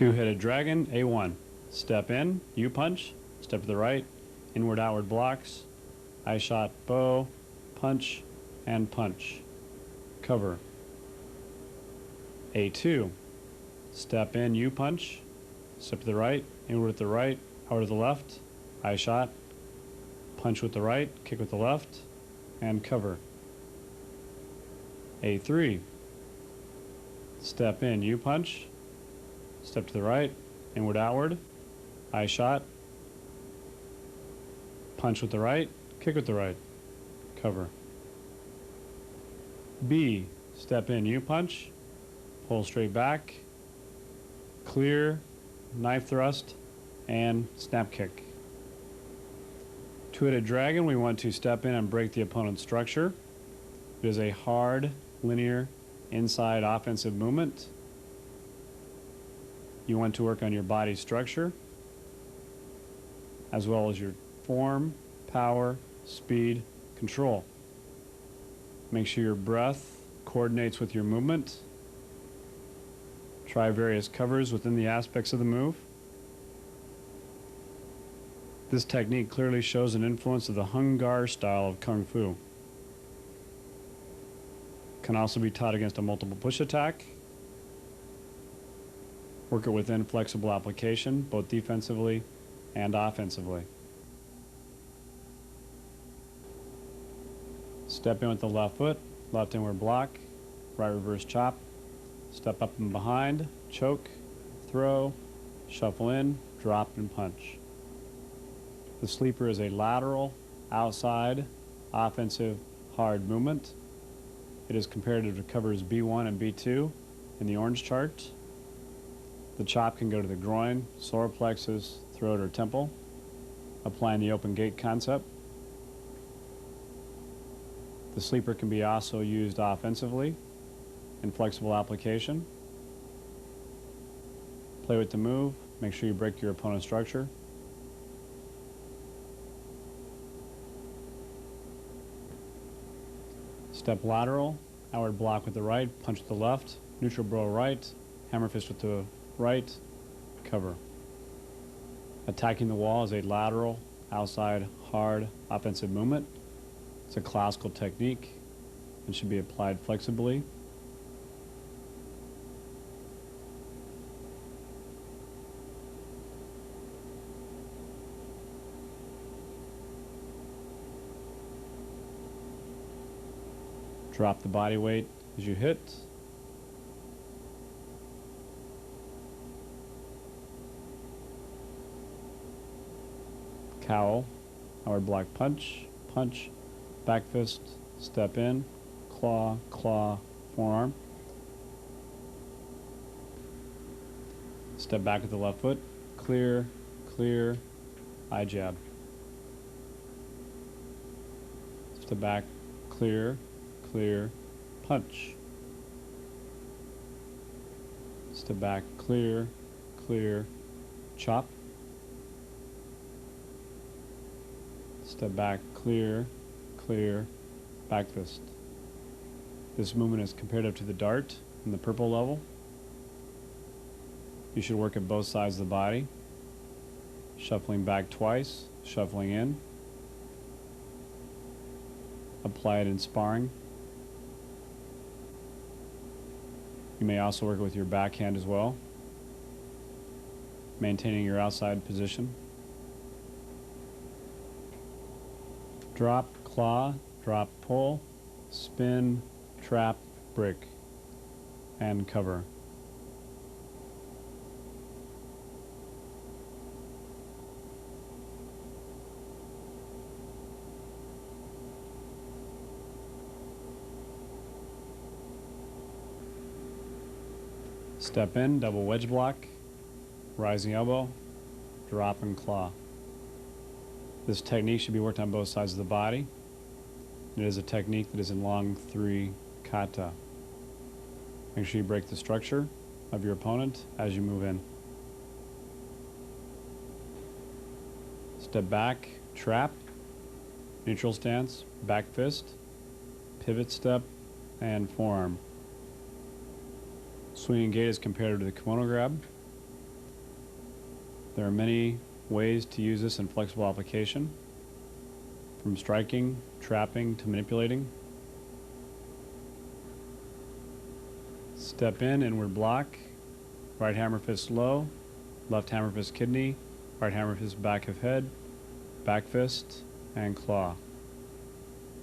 Two-headed dragon, A1. Step in, U punch, step to the right, inward outward blocks, eye shot, bow, punch, and punch. Cover. A2. Step in, U punch, step to the right, inward with the right, outward to the left, eye shot, punch with the right, kick with the left, and cover. A3. Step in, U punch, step to the right, inward outward, eye shot, punch with the right, kick with the right, cover. B. Step in, U punch, pull straight back, clear, knife thrust, and snap kick. Two-headed dragon, we want to step in and break the opponent's structure. It is a hard, linear, inside offensive movement. You want to work on your body structure, as well as your form, power, speed, control. Make sure your breath coordinates with your movement. Try various covers within the aspects of the move. This technique clearly shows an influence of the Hung Gar style of Kung Fu. Can also be taught against a multiple push attack. Work it within flexible application, both defensively and offensively. Step in with the left foot, left inward block, right reverse chop, step up and behind, choke, throw, shuffle in, drop, and punch. The sleeper is a lateral, outside, offensive, hard movement. It is comparative to covers B1 and B2 in the orange chart. The chop can go to the groin, solar plexus, throat, or temple, applying the open gate concept. The sleeper can be also used offensively in flexible application. Play with the move, make sure you break your opponent's structure. Step lateral, outward block with the right, punch with the left, neutral blow right, hammer fist with the right, cover. Attacking the wall is a lateral, outside, hard, offensive movement. It's a classical technique and should be applied flexibly. Drop the body weight as you hit. Cowl, outward block punch, punch, back fist, step in, claw, claw, forearm. Step back with the left foot, clear, clear, eye jab. Step back, clear, clear, punch. Step back, clear, clear, chop. Step back, clear, clear, back fist. This movement is comparative to the dart in the purple level. You should work at both sides of the body. Shuffling back twice, shuffling in. Apply it in sparring. You may also work with your backhand as well, maintaining your outside position. Drop, claw, drop, pull, spin, trap, break, and cover. Step in, double wedge block, rising elbow, drop and claw. This technique should be worked on both sides of the body. It is a technique that is in long 3 kata. Make sure you break the structure of your opponent as you move in. Step back, trap, neutral stance, back fist, pivot step, and forearm. Swinging gait is comparative to the kimono grab. There are many ways to use this in flexible application, from striking, trapping, to manipulating. Step in, inward block, right hammer fist low, left hammer fist kidney, right hammer fist back of head, back fist, and claw.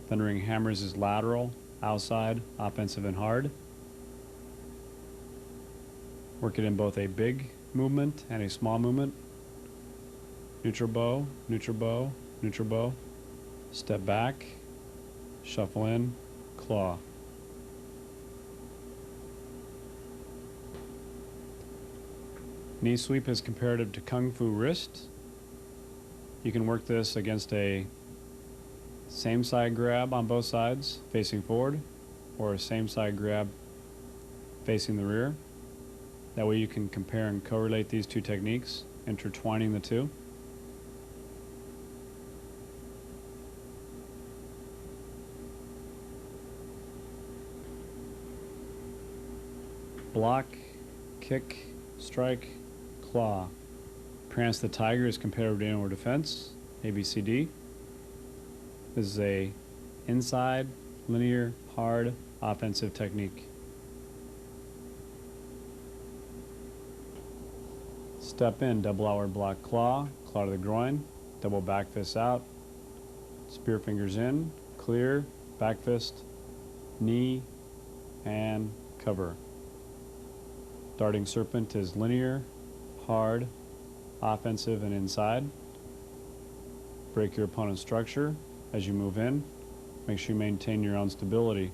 Thundering hammers is lateral, outside, offensive, and hard. Work it in both a big movement and a small movement. Neutral bow, neutral bow, neutral bow. Step back, shuffle in, claw. Knee sweep is comparative to Kung Fu wrist. You can work this against a same side grab on both sides, facing forward, or a same side grab facing the rear. That way you can compare and correlate these two techniques, intertwining the two. Block, kick, strike, claw. Prance the tiger is comparative to inward defense, ABCD. This is a inside, linear, hard, offensive technique. Step in, double outward block claw, claw to the groin, double back fist out, spear fingers in, clear, back fist, knee, and cover. Darting serpent is linear, hard, offensive, and inside. Break your opponent's structure as you move in. Make sure you maintain your own stability.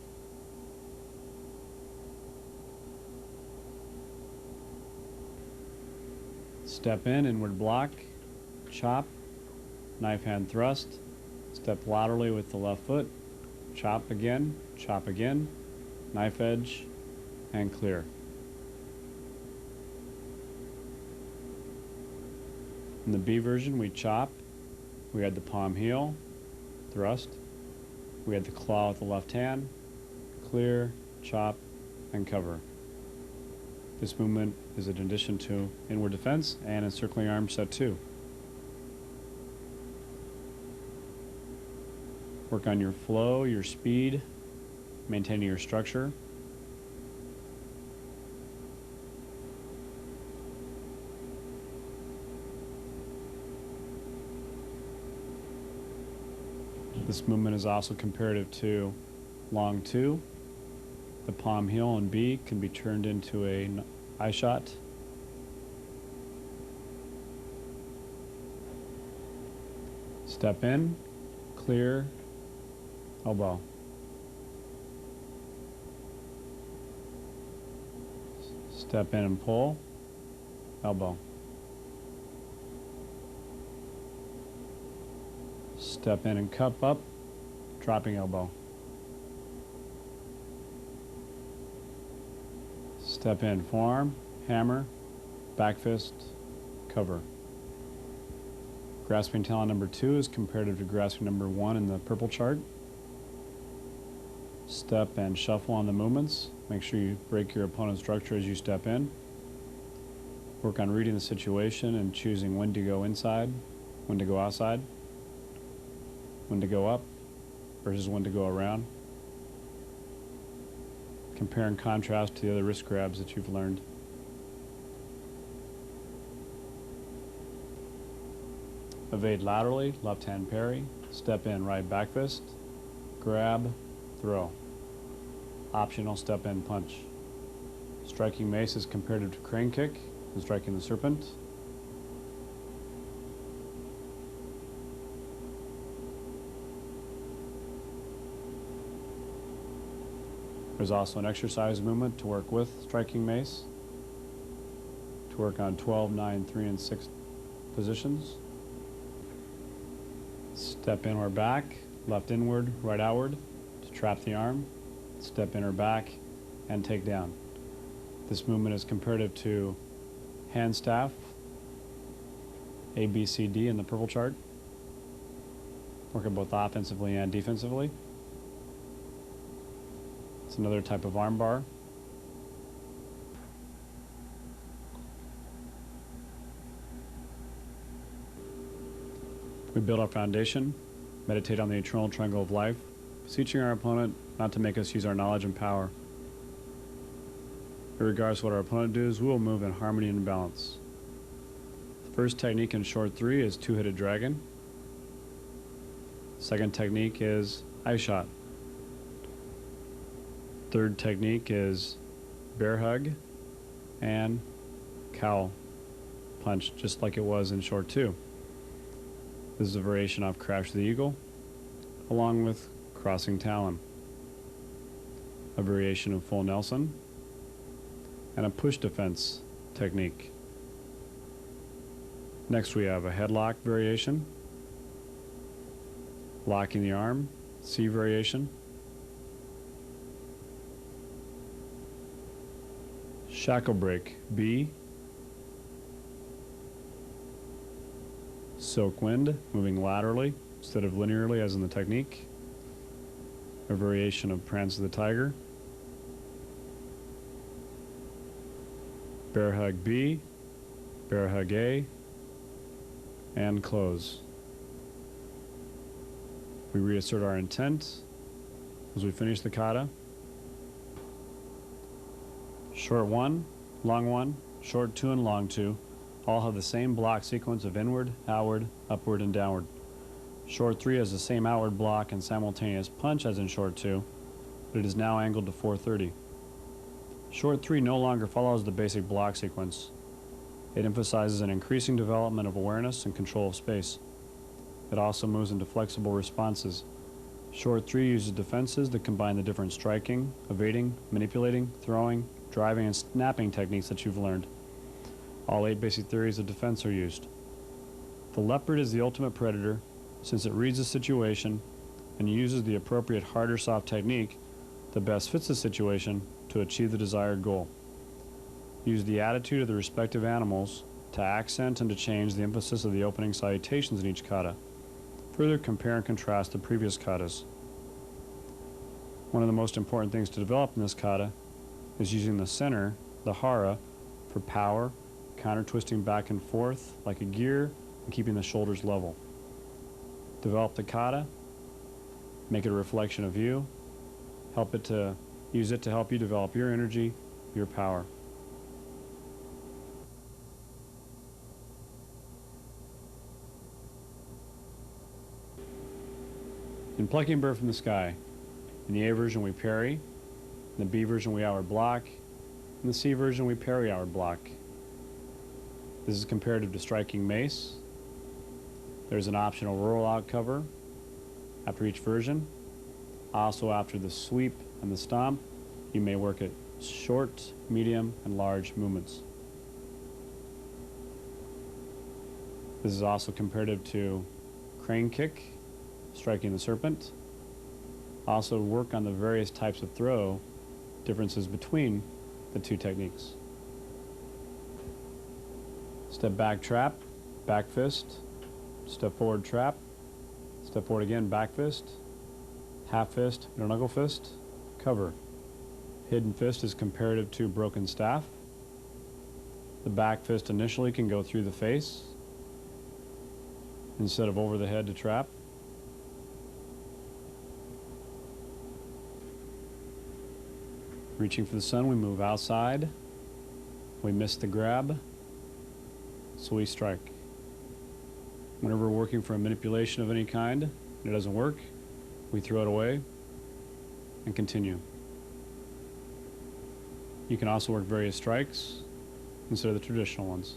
Step in, inward block, chop, knife hand thrust, step laterally with the left foot, chop again, knife edge, and clear. In the B version, we chop, we had the palm heel, thrust, we had the claw with the left hand, clear, chop, and cover. This movement is in addition to inward defense and encircling arm set 2. Work on your flow, your speed, maintaining your structure. This movement is also comparative to long 2. The palm heel in B can be turned into an eye shot. Step in, clear, elbow. Step in and pull, elbow. Step in and cup up, dropping elbow. Step in, forearm, hammer, back fist, cover. Grasping talent number 2 is comparative to grasping number 1 in the purple chart. Step and shuffle on the movements. Make sure you break your opponent's structure as you step in. Work on reading the situation and choosing when to go inside, when to go outside, when to go up versus when to go around. Compare and contrast to the other wrist grabs that you've learned. Evade laterally, left hand parry, step in, right back fist, grab, throw. Optional step in punch. Striking mace is comparative to crane kick and striking the serpent. There's also an exercise movement to work with striking mace, to work on 12, 9, 3, and 6 positions. Step in or back, left inward, right outward, to trap the arm. Step in or back, and take down. This movement is comparative to hand staff, A, B, C, D in the purple chart. Working both offensively and defensively. It's another type of arm bar. We build our foundation, meditate on the eternal triangle of life, beseeching our opponent not to make us use our knowledge and power. Regardless of what our opponent does, we will move in harmony and balance. The first technique in short 3 is two-headed dragon. Second technique is eye shot. Third technique is bear hug and cowl punch, just like it was in short 2. This is a variation off crash the eagle, along with crossing talon, a variation of full Nelson, and a push defense technique. Next we have a headlock variation, locking the arm, C variation, shackle break, B, soak wind, moving laterally instead of linearly as in the technique, a variation of prance of the tiger, bear hug B, bear hug A, and close. We reassert our intent as we finish the kata. Short 1, long 1, short 2, and long 2 all have the same block sequence of inward, outward, upward, and downward. Short 3 has the same outward block and simultaneous punch as in short 2, but it is now angled to 430. Short 3 no longer follows the basic block sequence. It emphasizes an increasing development of awareness and control of space. It also moves into flexible responses. Short 3 uses defenses that combine the different striking, evading, manipulating, throwing, driving, and snapping techniques that you've learned. All 8 basic theories of defense are used. The leopard is the ultimate predator since it reads the situation and uses the appropriate hard or soft technique that best fits the situation to achieve the desired goal. Use the attitude of the respective animals to accent and to change the emphasis of the opening salutations in each kata. Further compare and contrast the previous katas. One of the most important things to develop in this kata is using the center, the hara, for power, counter-twisting back and forth like a gear, and keeping the shoulders level. Develop the kata, make it a reflection of you, use it to help you develop your energy, your power. In plucking a bird from the sky, in the A version we parry, in the B version we outward block, in the C version we parry outward block. This is comparative to striking mace. There's an optional roll-out cover after each version. Also after the sweep and the stomp, you may work at short, medium, and large movements. This is also comparative to crane kick, striking the serpent. Also work on the various types of throw differences between the two techniques. Step back trap, back fist, step forward trap, step forward again, back fist, half fist, no knuckle fist, cover. Hidden fist is comparative to broken staff. The back fist initially can go through the face instead of over the head to trap. Reaching for the sun, we move outside. We miss the grab, so we strike. Whenever we're working for a manipulation of any kind and it doesn't work, we throw it away and continue. You can also work various strikes instead of the traditional ones.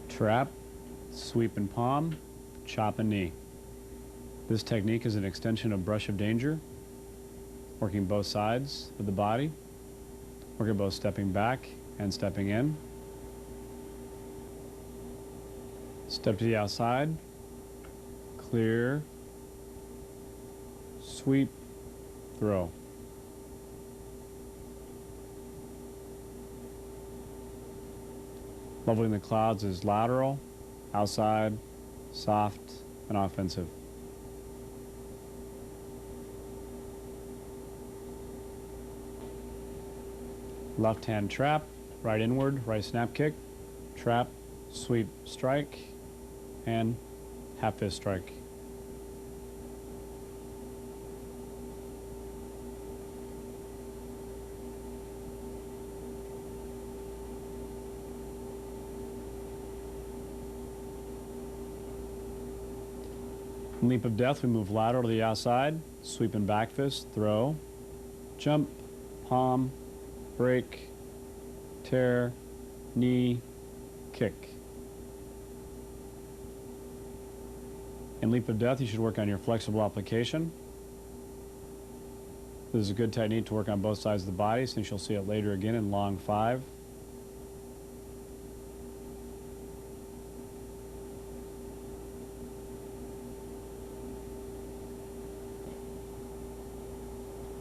Trap, sweep and palm, chop and knee. This technique is an extension of brush of danger, working both sides of the body, working both stepping back and stepping in. Step to the outside, clear, sweep, throw. Leveling the clouds is lateral, outside, soft, and offensive. Left hand trap, right inward, right snap kick, trap, sweep, strike, and half fist strike. In leap of death, we move lateral to the outside, sweep and back fist, throw, jump, palm, break, tear, knee, kick. In leap of death, you should work on your flexible application. This is a good technique to work on both sides of the body, since you'll see it later again in long 5.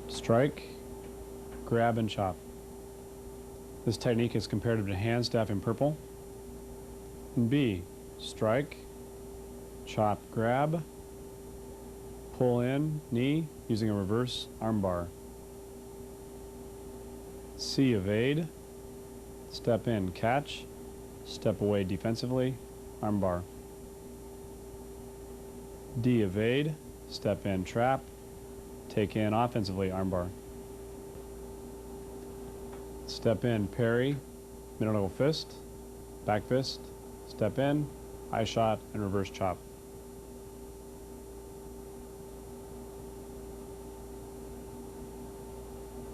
Strike, grab, and chop. This technique is comparative to hand staff in purple. And B, strike, chop, grab, pull in, knee, using a reverse armbar. C, evade, step in, catch, step away defensively, armbar. D, evade, step in, trap, take in offensively, armbar. Step in, parry, middle knuckle fist, back fist, step in, eye shot, and reverse chop.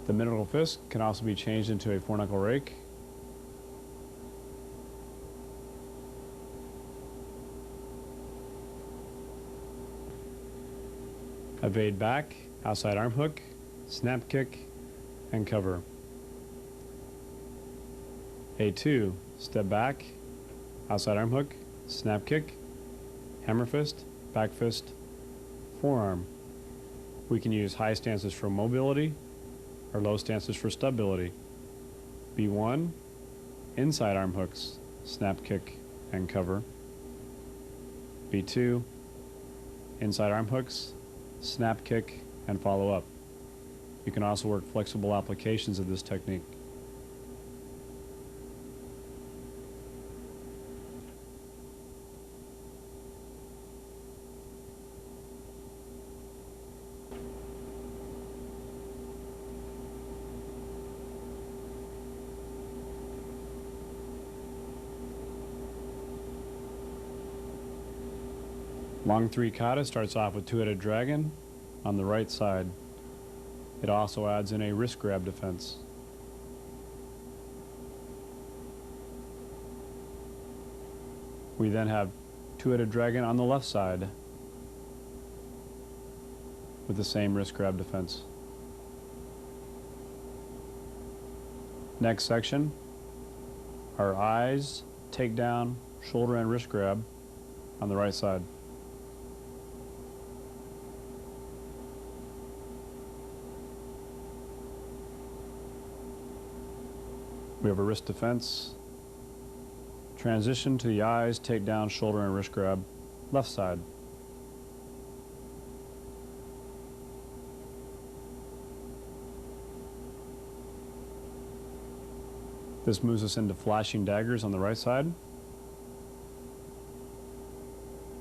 The middle knuckle fist can also be changed into a 4-knuckle rake. Evade back, outside arm hook, snap kick, and cover. A2, step back, outside arm hook, snap kick, hammer fist, back fist, forearm. We can use high stances for mobility or low stances for stability. B1, inside arm hooks, snap kick, and cover. B2, inside arm hooks, snap kick, and follow up. You can also work flexible applications of this technique. Long 3 kata starts off with two-headed dragon on the right side. It also adds in a wrist grab defense. We then have two-headed dragon on the left side with the same wrist grab defense. Next section, our eyes, takedown, shoulder and wrist grab on the right side. We have a wrist defense. Transition to the eyes, takedown, shoulder and wrist grab, left side. This moves us into flashing daggers on the right side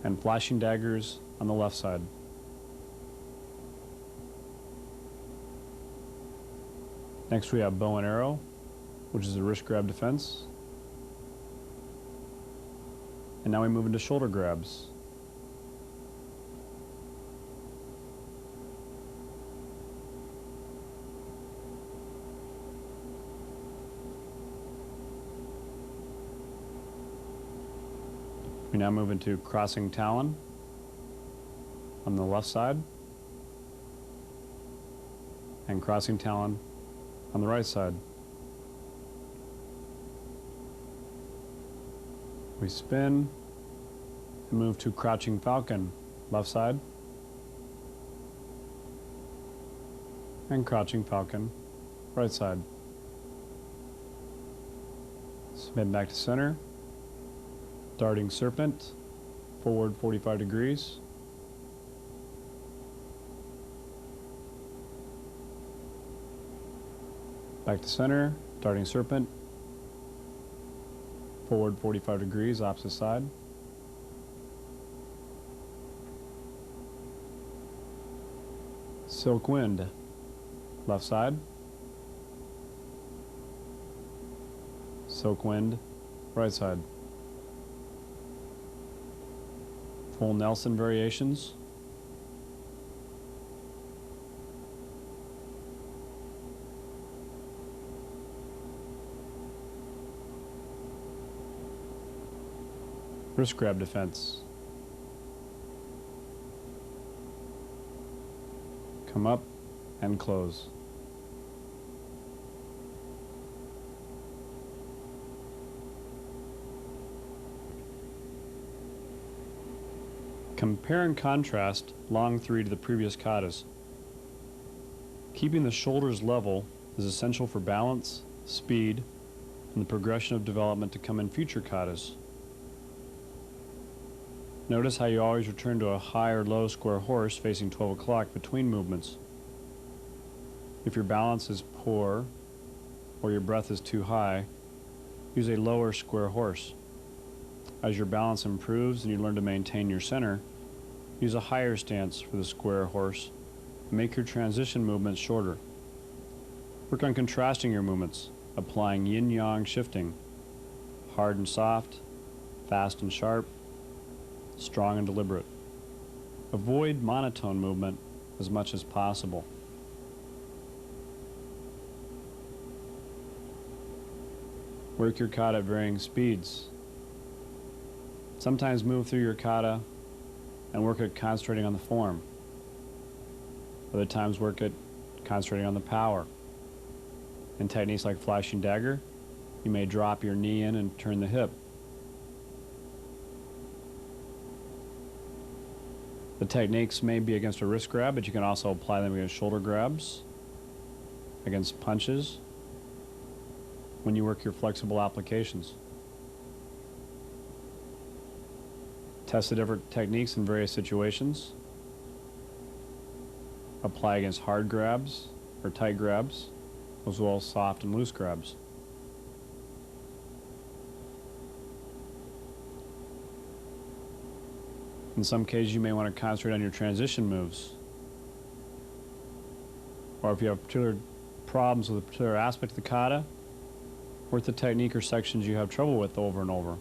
and flashing daggers on the left side. Next we have bow and arrow, which is a wrist grab defense. And now we move into shoulder grabs. We now move into crossing talon on the left side and crossing talon on the right side. We spin and move to crouching falcon, left side, and crouching falcon, right side. Spin back to center, darting serpent, forward 45 degrees. Back to center, darting serpent, Forward 45 degrees, opposite side. Silk wind, left side. Silk wind, right side. Full Nelson variations. Wrist grab defense. Come up and close. Compare and contrast long 3 to the previous katas. Keeping the shoulders level is essential for balance, speed, and the progression of development to come in future katas. Notice how you always return to a high or low square horse facing 12 o'clock between movements. If your balance is poor or your breath is too high, use a lower square horse. As your balance improves and you learn to maintain your center, use a higher stance for the square horse and make your transition movements shorter. Work on contrasting your movements, applying yin-yang shifting, hard and soft, fast and sharp, strong and deliberate. Avoid monotone movement as much as possible. Work your kata at varying speeds. Sometimes move through your kata and work at concentrating on the form. Other times work at concentrating on the power. In techniques like flashing dagger, you may drop your knee in and turn the hip. The techniques may be against a wrist grab, but you can also apply them against shoulder grabs, against punches, when you work your flexible applications. Test the different techniques in various situations. Apply against hard grabs or tight grabs, as well as soft and loose grabs. In some cases, you may want to concentrate on your transition moves. Or if you have particular problems with a particular aspect of the kata, work the technique or sections you have trouble with over and over.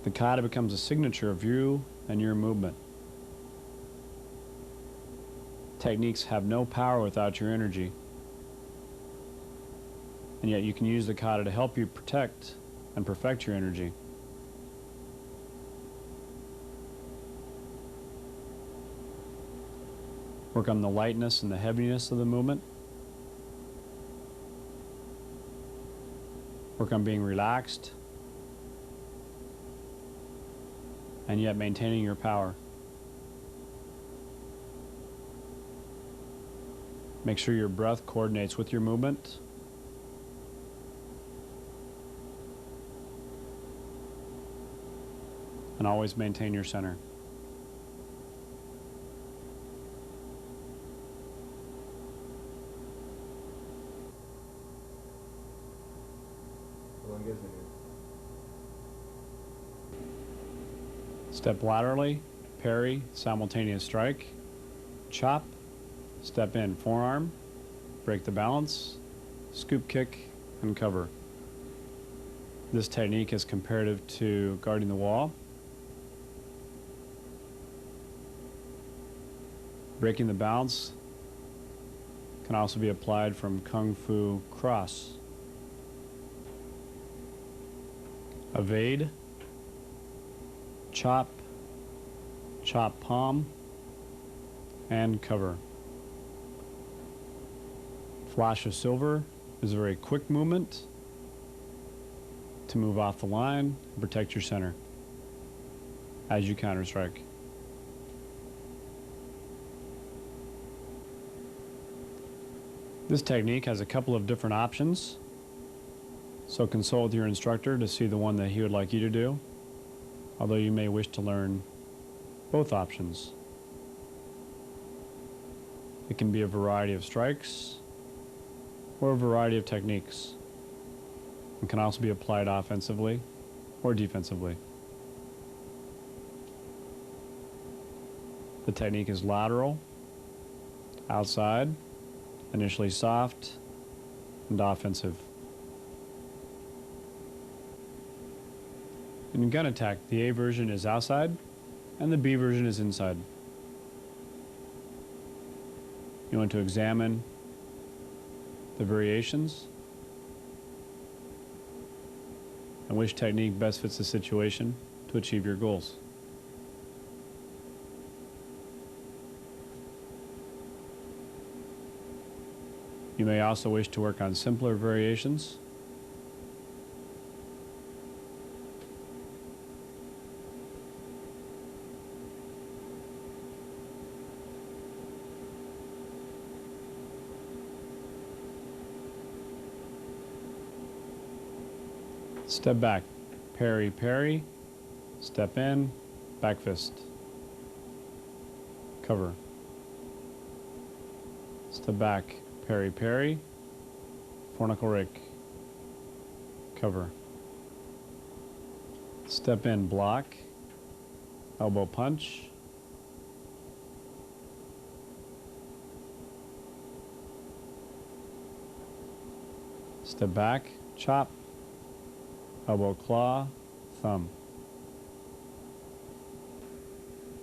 The kata becomes a signature of you and your movement. Techniques have no power without your energy. And yet you can use the kata to help you protect and perfect your energy. Work on the lightness and the heaviness of the movement. Work on being relaxed and yet maintaining your power. Make sure your breath coordinates with your movement. And always maintain your center. Step laterally, parry, simultaneous strike, chop, step in forearm, break the balance, scoop kick, and cover. This technique is comparative to guarding the wall. Breaking the balance can also be applied from Kung Fu cross. Evade, chop, chop palm, and cover. Flash of silver is a very quick movement to move off the line and protect your center as you counter strike. This technique has a couple of different options, so consult with your instructor to see the one that he would like you to do, although you may wish to learn both options. It can be a variety of strikes, or a variety of techniques, and can also be applied offensively or defensively. The technique is lateral, outside, initially soft, and offensive. In gun attack, the A version is outside and the B version is inside. You want to examine the variations and which technique best fits the situation to achieve your goals. You may also wish to work on simpler variations. Step back, parry, parry, step in, back fist, cover. Step back, parry, parry, four-knuckle rake, cover. Step in, block, elbow punch, step back, chop, elbow claw, thumb.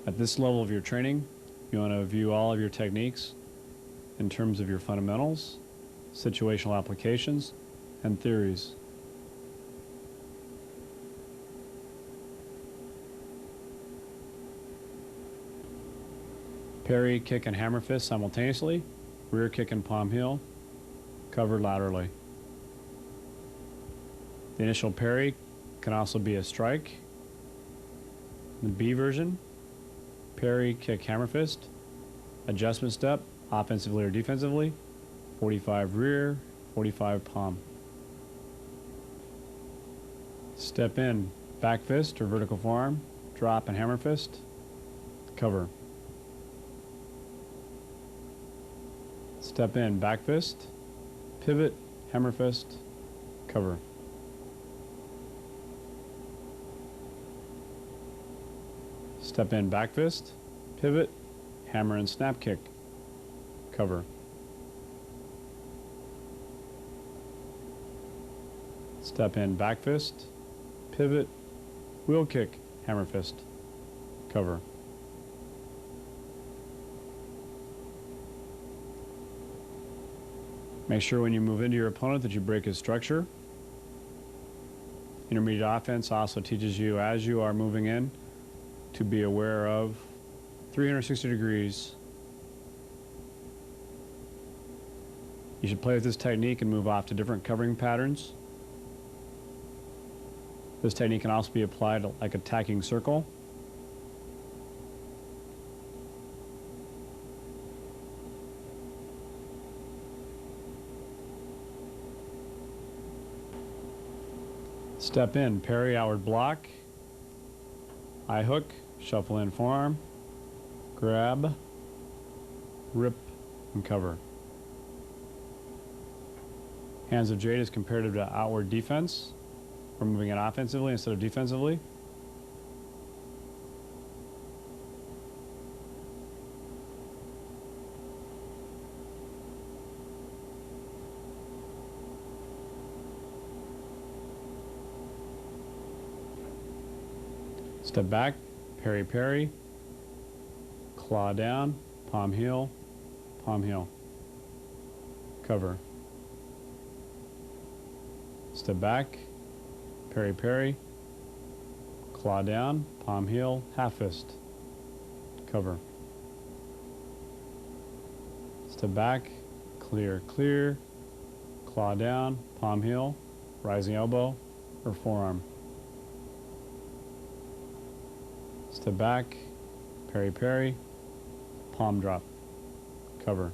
At this level of your training, you want to view all of your techniques in terms of your fundamentals, situational applications, and theories. Parry, kick, and hammer fist simultaneously, rear kick and palm heel, covered laterally. The initial parry can also be a strike. The B version, parry, kick, hammer fist, adjustment step, offensively or defensively, 45 rear, 45 palm. Step in, back fist or vertical forearm, drop and hammer fist, cover. Step in, back fist, pivot, hammer fist, cover. Step in, back fist, pivot, hammer and snap kick, cover. Step in, back fist, pivot, wheel kick, hammer fist, cover. Make sure when you move into your opponent that you break his structure. Intermediate offense also teaches you, as you are moving in, to be aware of 360 degrees. You should play with this technique and move off to different covering patterns. This technique can also be applied like a tacking circle. Step in, parry, outward block, eye hook, shuffle in forearm, grab, rip, and cover. Hands of Jade is comparative to outward defense. We're moving it offensively instead of defensively. Step back, parry, parry, claw down, palm heel, cover. Step back, parry, parry, claw down, palm heel, half fist, cover. Step back, clear, clear, claw down, palm heel, rising elbow, or forearm. Step back, parry, parry, palm drop, cover.